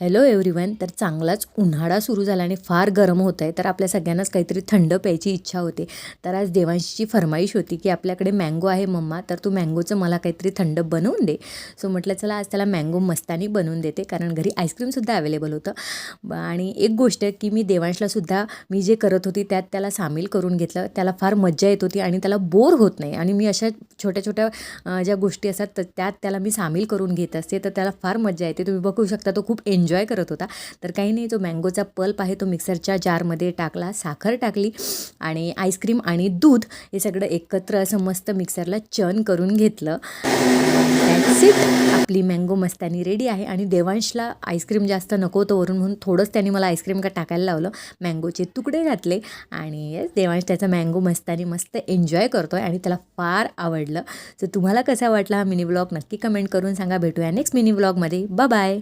Hello everyone. तर चांगलाच उन्हाळा सुरू झाला आणि फार गरम होत आहे, तर आपल्या सगळ्यांनाच काहीतरी थंड प्यायची इच्छा होते. तर आज देवांशीची फरमाईश होती की आपल्याकडे मँगो आहे मम्मा, तर तू मँगोचं मला काहीतरी थंड बनवून दे. सो म्हटलं चला आज त्याला मँगो मस्तानी बनवून देते, कारण घरी आईस्क्रीमसुद्धा अवेलेबल होतं. आणि एक गोष्ट की मी देवांशलासुद्धा मी जे करत होती त्यात त्याला सामील करून घेतलं. त्याला फार मज्जा येत होती आणि त्याला बोर होत नाही. आणि मी अशा छोट्या छोट्या ज्या गोष्टी असतात तर त्यात त्याला मी सामील करून घेत असते, तर त्याला फार मज्जा येते. तुम्ही बघू शकता तो खूप एन्जॉय करत होता. तर काही नाही, जो मँगोचा पल्प आहे तो मिक्सरच्या जारमध्ये टाकला, साखर टाकली आणि आईस्क्रीम आणि दूध हे सगळं एकत्र असं मस्त मिक्सरला चर्न करून घेतलं. That's it. आपली मँगो मस्तानी रेडी आहे. आणि देवांशला आईस्क्रीम जास्त नको होतं वरून, म्हणून थोडंच त्यांनी मला आईस्क्रीम का टाकायला लावलं. मँगोचे तुकडे घातले आणि येस, देवांश त्याचा मँगो मस्तानी मस्त एन्जॉय करतोय आणि त्याला फार आवडलं. सो तुम्हाला कसा वाटला हा मिनी व्लॉग नक्की कमेंट करून सांगा. भेटूया नेक्स्ट मिनी व्लॉगमध्ये. Bye bye.